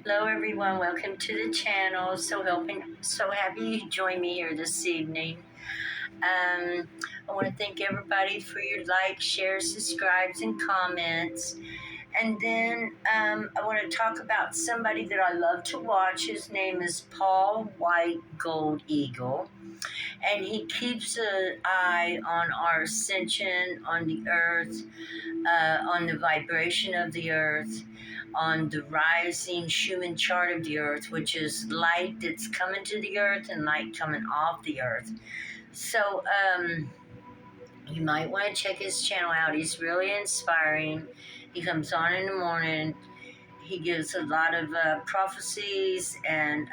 Hello everyone, welcome to the channel. So happy you joined me here this evening. I want to thank everybody for your likes, shares, subscribes, and comments. And then I want to talk about somebody that I love to watch. His name is Paul White Gold Eagle. And he keeps an eye on our ascension on the earth, on the vibration of the earth, on the rising Schumann chart of the earth, which is light that's coming to the earth and light coming off the earth. So you might want to check his channel out. He's really inspiring. He comes on in the morning. He gives a lot of prophecies and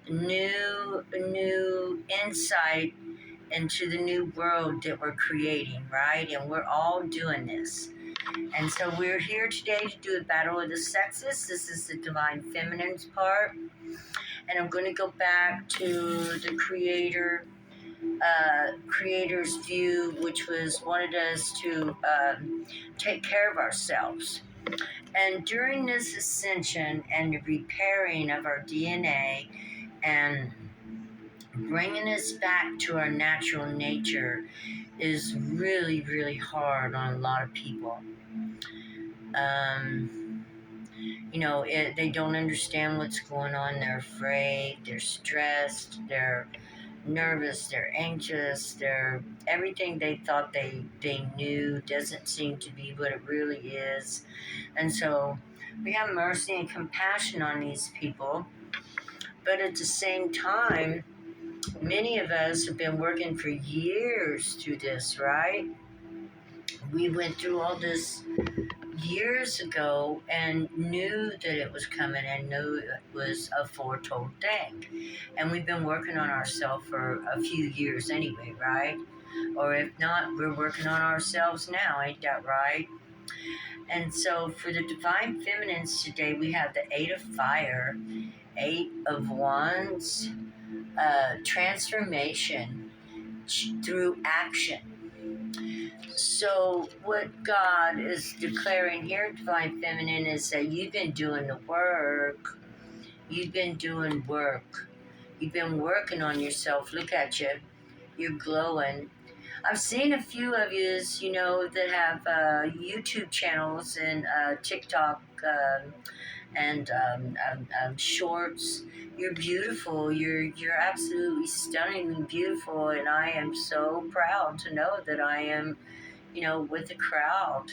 new insight into the new world that we're creating, right? And we're all doing this. And so we're here today to do a battle of the sexes. This is the divine feminine's part. And I'm going to go back to the creator's view, which wanted us to take care of ourselves. And during this ascension and the repairing of our DNA and bringing us back to our natural nature is really, really hard on a lot of people. They don't understand what's going on. They're afraid, they're stressed, they're nervous, they're anxious, everything they thought they knew doesn't seem to be what it really is. And so we have mercy and compassion on these people. But at the same time, many of us have been working for years through this, right? We went through all this years ago and knew that it was coming and knew it was a foretold thing. And we've been working on ourselves for a few years anyway, right? Or if not, we're working on ourselves now, ain't that right? And so for the divine feminines today, we have the 8 of fire, 8 of wands, transformation through action. So what God is declaring here, divine feminine, is that you've been doing the work. You've been doing work. You've been working on yourself. Look at you. You're glowing. I've seen a few of yous, that have YouTube channels and TikTok and shorts. You're beautiful. You're absolutely stunningly beautiful, and I am so proud to know that I am, with the crowd.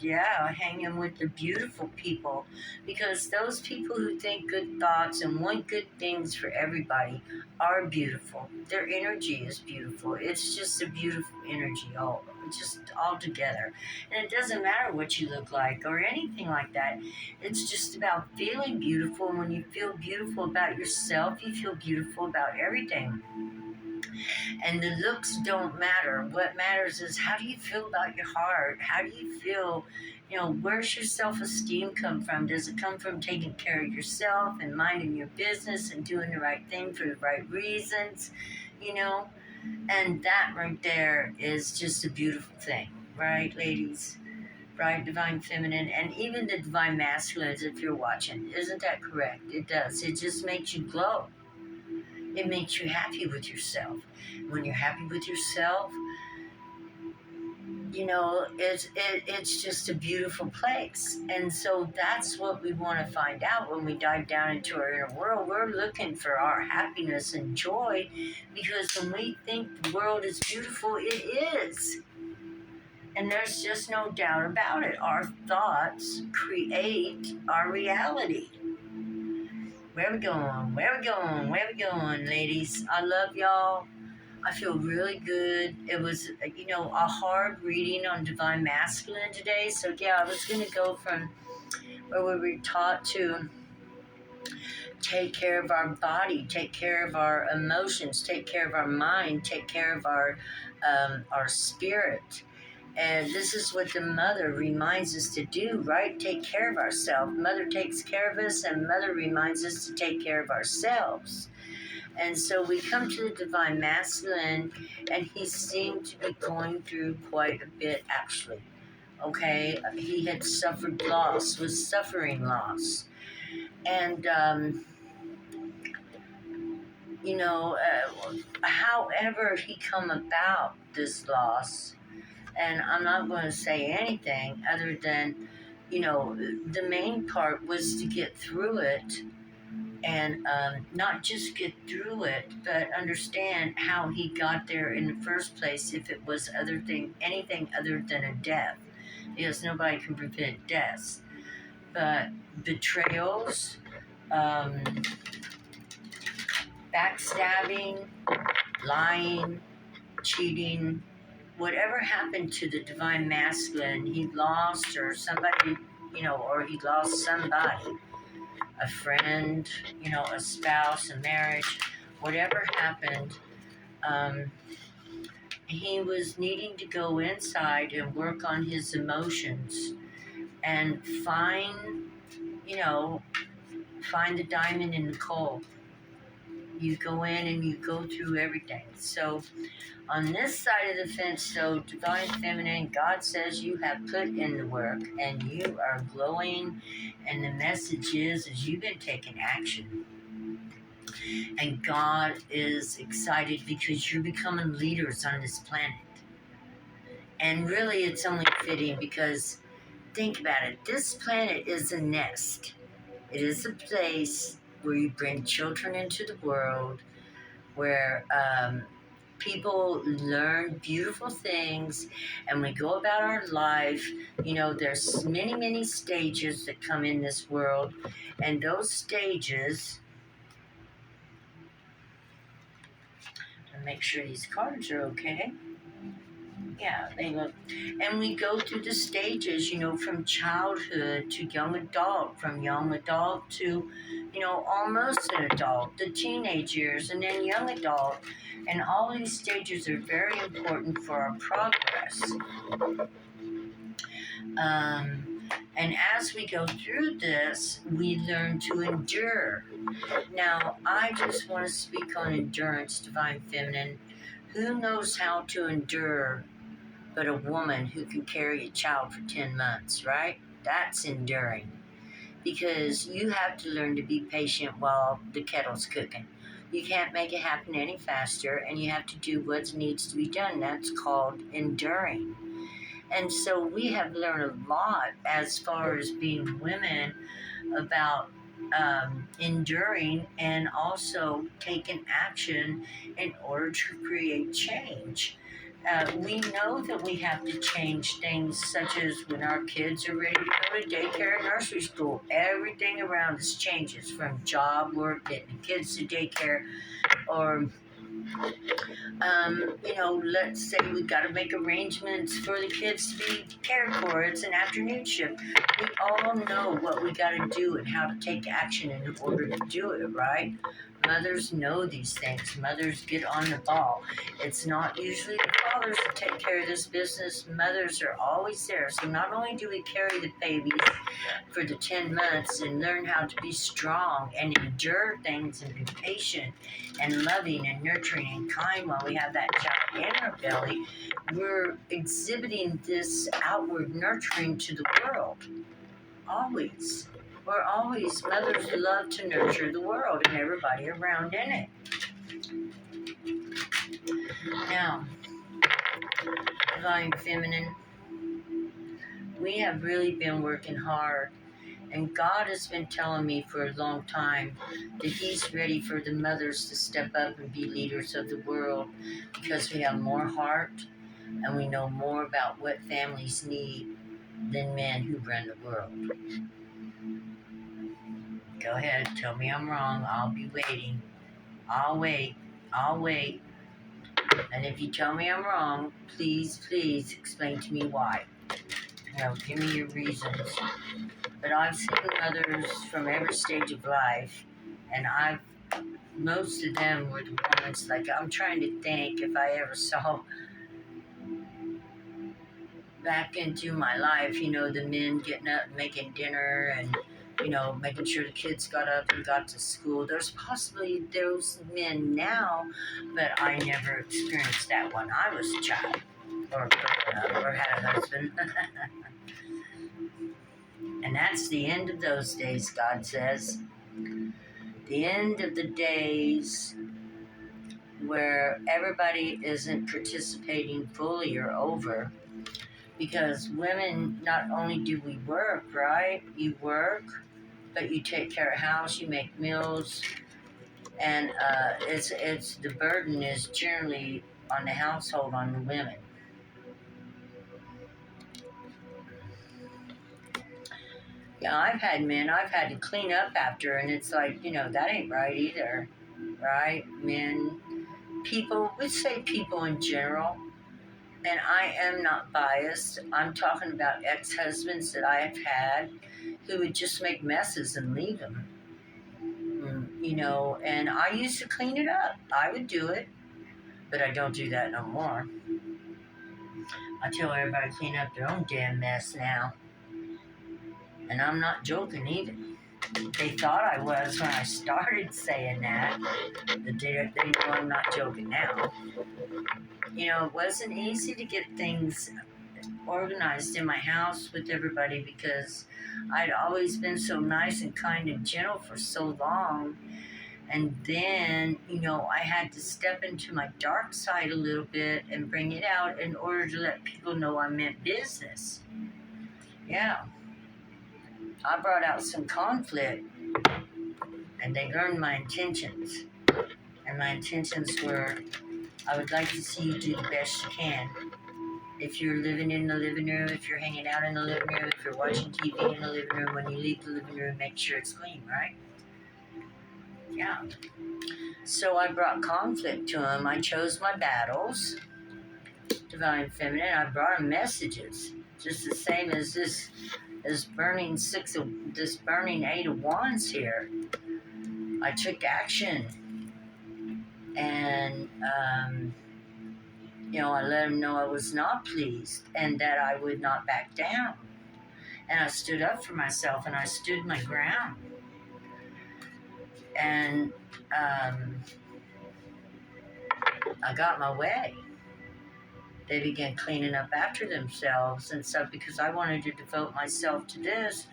Yeah, hanging with the beautiful people, because those people who think good thoughts and want good things for everybody are beautiful. Their energy is beautiful. It's just a beautiful energy, all together. And it doesn't matter what you look like or anything like that. It's just about feeling beautiful. And when you feel beautiful about yourself, you feel beautiful about everything. And the looks don't matter. What matters is, how do you feel about your heart? How do you feel, where's your self-esteem come from? Does it come from taking care of yourself and minding your business and doing the right thing for the right reasons, And that right there is just a beautiful thing, right, ladies? Right, divine feminine, and even the divine masculines, if you're watching. Isn't that correct? It does. It just makes you glow. It makes you happy with yourself. When you're happy with yourself, it's just a beautiful place. And so that's what we want to find out when we dive down into our inner world. We're looking for our happiness and joy, because when we think the world is beautiful, it is. And there's just no doubt about it. Our thoughts create our reality. Where we going? Where we going? Where we going, ladies? I love y'all. I feel really good. It was, a hard reading on divine masculine today. So yeah, I was going to go from where we were taught to take care of our body, take care of our emotions, take care of our mind, take care of our spirit. And this is what the mother reminds us to do, right? Take care of ourselves. Mother takes care of us, and mother reminds us to take care of ourselves. And so we come to the divine masculine, and he seemed to be going through quite a bit, actually. Okay, he had suffered loss, was suffering loss, and however he come about this loss, and I'm not going to say anything other than, the main part was to get through it, and not just get through it, but understand how he got there in the first place. If it was anything other than a death, because nobody can prevent deaths, but betrayals, um, backstabbing, lying, cheating, whatever happened to the divine masculine, he lost, or somebody, or he lost somebody, a friend, a spouse, a marriage, whatever happened, um, he was needing to go inside and work on his emotions and you know, find the diamond in the coal. You go in and you go through everything. So on this side of the fence, though, divine feminine, God says you have put in the work and you are glowing, and the message is you've been taking action. And God is excited because you're becoming leaders on this planet. And really, it's only fitting because think about it. This planet is a nest. It is a place where you bring children into the world, where people learn beautiful things, and we go about our life. There's many, many stages that come in this world, and those stages, to make sure these cards are okay. Yeah, they look. And we go through the stages, from childhood to young adult, from young adult to, almost an adult, the teenage years, and then young adult. And all these stages are very important for our progress. And as we go through this, we learn to endure. Now, I just want to speak on endurance, divine feminine. Who knows how to endure but a woman who can carry a child for 10 months, right? That's enduring. Because you have to learn to be patient while the kettle's cooking. You can't make it happen any faster, and you have to do what needs to be done. That's called enduring. And so we have learned a lot as far as being women about enduring and also taking action in order to create change. We know that we have to change things, such as when our kids are ready to go to daycare and nursery school. Everything around us changes, from job work, getting the kids to daycare, or let's say we got to make arrangements for the kids to be cared for. It's an afternoon shift. We all know what we got to do and how to take action in order to do it, right? Mothers know these things. Mothers get on the ball. It's not usually the fathers that take care of this business. Mothers are always there. So not only do we carry the babies for the 10 months and learn how to be strong and endure things and be patient and loving and nurturing and kind while we have that child in our belly, we're exhibiting this outward nurturing to the world. Always. Mothers love to nurture the world and everybody around in it. Now, divine feminine, we have really been working hard, and God has been telling me for a long time that He's ready for the mothers to step up and be leaders of the world, because we have more heart and we know more about what families need than men who run the world. Go ahead, tell me I'm wrong. I'll be waiting. I'll wait. And if you tell me I'm wrong, please explain to me why. Give me your reasons. But I've seen mothers from every stage of life, and most of them were the ones, like, I'm trying to think if I ever saw back into my life, the men getting up and making dinner and, making sure the kids got up and got to school. There's possibly those men now, but I never experienced that when I was a child or a girl. or had a husband. And that's the end of those days, God says. The end of the days where everybody isn't participating fully or over. Because women, not only do we work, right? You work, but you take care of house, you make meals, and it's the burden is generally on the household, on the women. Yeah, I've had men I've had to clean up after, and it's like, that ain't right either, right? Men, people, we say people in general, and I am not biased. I'm talking about ex-husbands that I have had who would just make messes and leave them. And I used to clean it up. I would do it, but I don't do that no more. I tell everybody to clean up their own damn mess now. And I'm not joking either. They thought I was when I started saying that, but they know I'm not joking now. It wasn't easy to get things organized in my house with everybody because I'd always been so nice and kind and gentle for so long. And then, I had to step into my dark side a little bit and bring it out in order to let people know I meant business. Yeah. I brought out some conflict, and they learned my intentions. And my intentions were, I would like to see you do the best you can. If you're living in the living room, if you're hanging out in the living room, if you're watching TV in the living room, when you leave the living room, make sure it's clean, right? Yeah. So I brought conflict to them. I chose my battles, divine feminine. I brought them messages, just the same as this burning Eight of Wands here. I took action, and I let them know I was not pleased and that I would not back down. And I stood up for myself, and I stood my ground. And I got my way. They began cleaning up after themselves and stuff because I wanted to devote myself to this.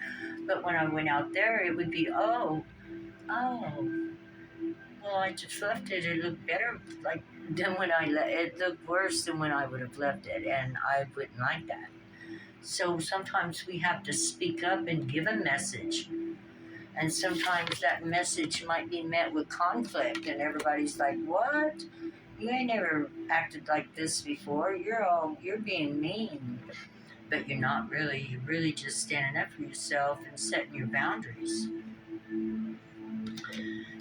But when I went out there, it would be, well, I just left it. It looked better than when it looked worse than when I would have left it, and I wouldn't like that. So sometimes we have to speak up and give a message. And sometimes that message might be met with conflict, and everybody's like, what? You ain't never acted like this before. You're being mean. But you're not really. You're really just standing up for yourself and setting your boundaries.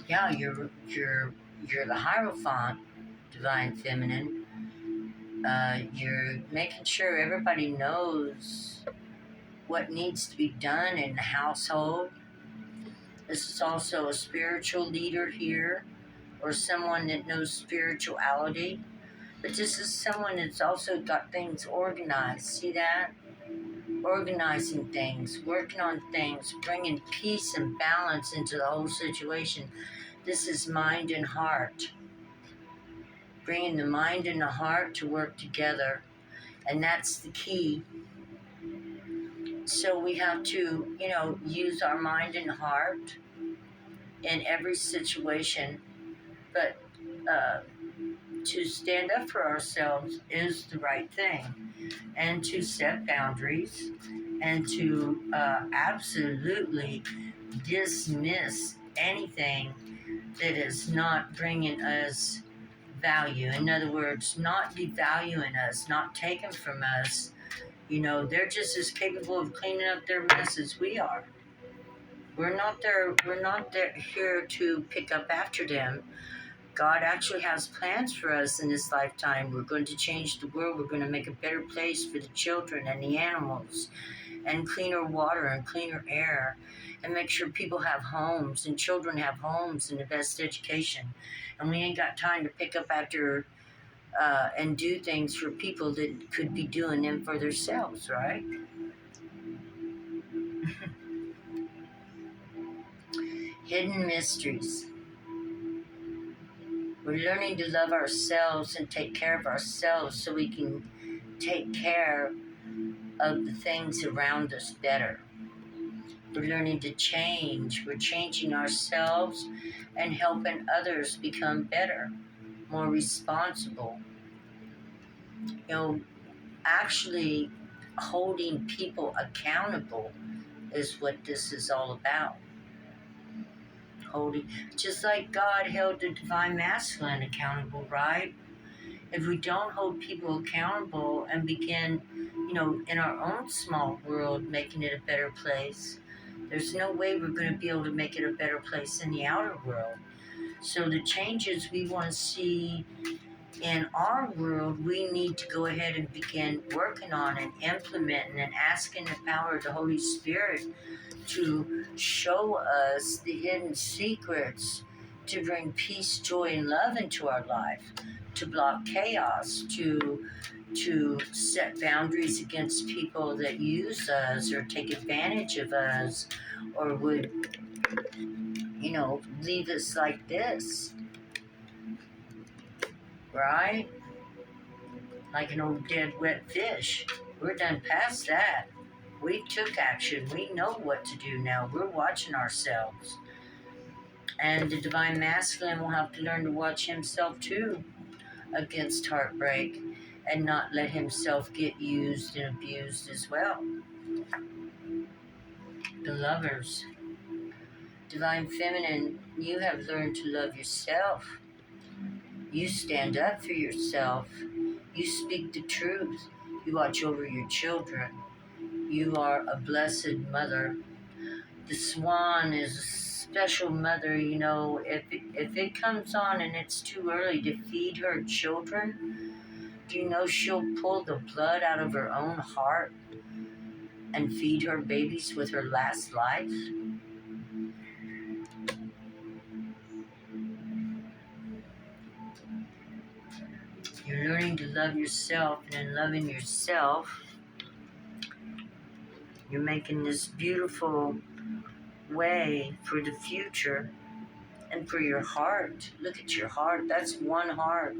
Yeah, you're the Hierophant, divine feminine. You're making sure everybody knows what needs to be done in the household. This is also a spiritual leader here, or someone that knows spirituality. But this is someone that's also got things organized. See that? Organizing things, working on things, bringing peace and balance into the whole situation. This is mind and heart. Bringing the mind and the heart to work together. And that's the key. So we have to, use our mind and heart in every situation. But to stand up for ourselves is the right thing. And to set boundaries and to absolutely dismiss anything that is not bringing us value. In other words, not devaluing us, not taken from us. They're just as capable of cleaning up their mess as we are. We're not there here to pick up after them. God actually has plans for us in this lifetime. We're going to change the world. We're going to make a better place for the children and the animals, and cleaner water and cleaner air, and make sure people have homes and children have homes and the best education. And we ain't got time to pick up after and do things for people that could be doing them for themselves, right? Hidden mysteries. We're learning to love ourselves and take care of ourselves so we can take care of the things around us better. We're learning to change. We're changing ourselves and helping others become better, more responsible. You know, actually holding people accountable is what this is all about. Holding, just like God held the divine masculine accountable, right? If we don't hold people accountable and begin, in our own small world, making it a better place, there's no way we're going to be able to make it a better place in the outer world. So the changes we want to see in our world, we need to go ahead and begin working on and implementing and asking the power of the Holy Spirit to show us the hidden secrets to bring peace, joy, and love into our life, to block chaos, to set boundaries against people that use us or take advantage of us or would, leave us like this, right? Like an old dead wet fish. We're done past that. We took action. We know what to do now. We're watching ourselves. And the divine masculine will have to learn to watch himself too against heartbreak and not let himself get used and abused as well. The lovers. Divine feminine, you have learned to love yourself. You stand up for yourself. You speak the truth. You watch over your children. You are a blessed mother. The swan is a special mother, if it comes on and it's too early to feed her children, do you know she'll pull the blood out of her own heart and feed her babies with her last life? You're learning to love yourself, and in loving yourself, you're making this beautiful way for the future and for your heart. Look at your heart. That's one heart.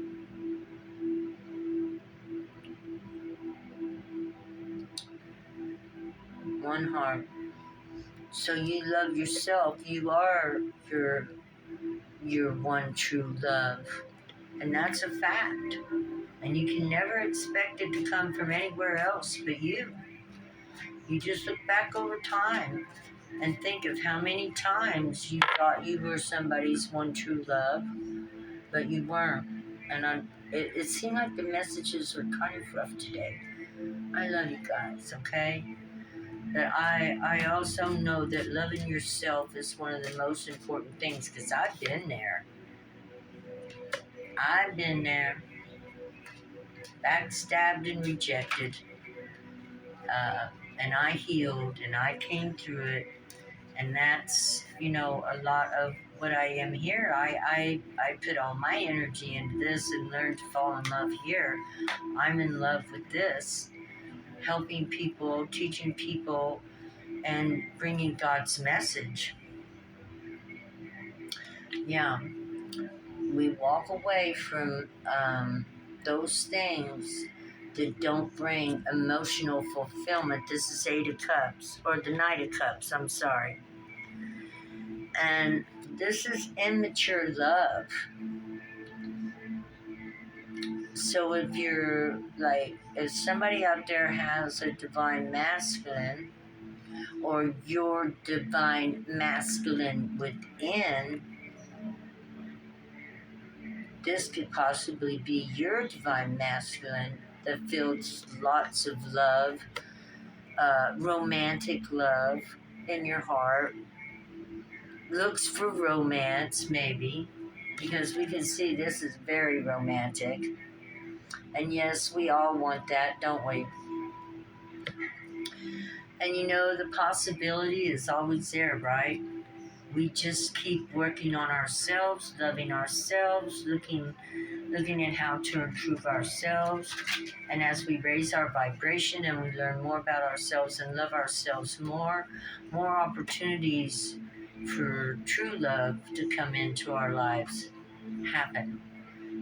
One heart. So you love yourself. You are your one true love. And that's a fact. And you can never expect it to come from anywhere else but you. You just look back over time and think of how many times you thought you were somebody's one true love, but you weren't. And it seemed like the messages were kind of rough today. I love you guys, okay? But I also know that loving yourself is one of the most important things, because I've been there. I've been there. Backstabbed and rejected. And I healed and I came through it. And that's, a lot of what I am here. I put all my energy into this and learned to fall in love here. I'm in love with this. Helping people, teaching people, and bringing God's message. Yeah. We walk away from those things that don't bring emotional fulfillment. This is Eight of Cups, or the Knight of Cups, I'm sorry. And this is immature love. So if somebody out there has a divine masculine, or your divine masculine within, this could possibly be your divine masculine that feels lots of love, romantic love in your heart, looks for romance maybe, because we can see this is very romantic. And yes, we all want that, don't we? And the possibility is always there, right? We just keep working on ourselves, loving ourselves, looking at how to improve ourselves. And as we raise our vibration and we learn more about ourselves and love ourselves more opportunities for true love to come into our lives happen.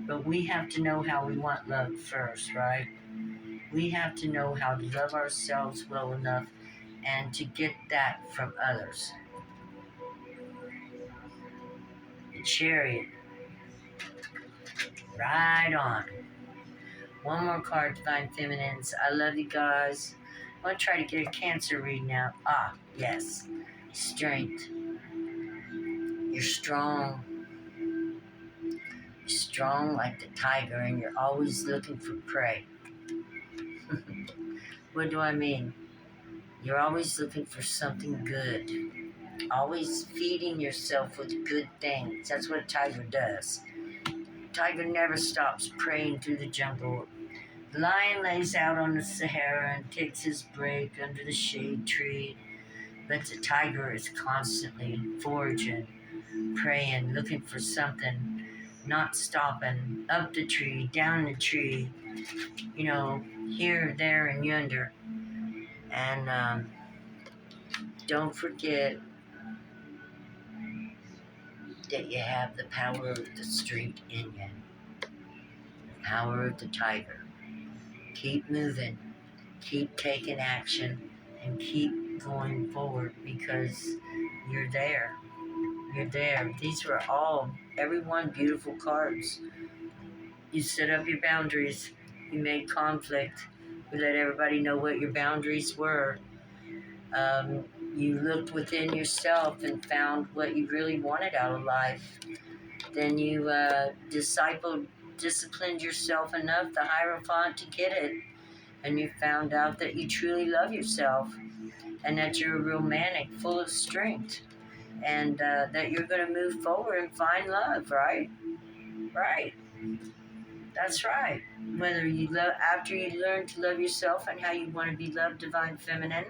But we have to know how we want love first, right? We have to know how to love ourselves well enough and to get that from others. The Chariot. Right on. One more card, Divine Feminines. I love you guys. I'm going to try to get a Cancer reading out. Ah, yes. Strength. You're strong. You're strong like the tiger, and you're always looking for prey. What do I mean? You're always looking for something good. Always feeding yourself with good things. That's what a tiger does. Tiger never stops preying through the jungle. The lion lays out on the Sahara and takes his break under the shade tree. But the tiger is constantly foraging, praying, looking for something, not stopping, up the tree, down the tree, here, there, and yonder. And don't forget that you have the power of the street in you, the power of the tiger. Keep moving, keep taking action, and keep going forward because you're there. You're there. These were every one beautiful cards. You set up your boundaries. You made conflict. You let everybody know what your boundaries were. Um, you looked within yourself and found what you really wanted out of life. Then you disciplined yourself enough, the Hierophant, to get it. And you found out that you truly love yourself and that you're romantic, full of strength, and that you're going to move forward and find love, right? Right. That's right. Whether you after you learn to love yourself and how you want to be loved, Divine Feminine,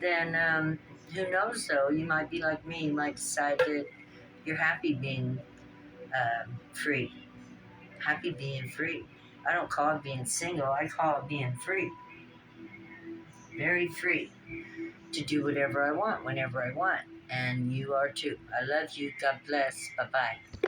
then who knows though? You might be like me. You might decide that you're happy being free. Happy being free. I don't call it being single. I call it being free. Very free to do whatever I want, whenever I want. And you are too. I love you. God bless. Bye-bye.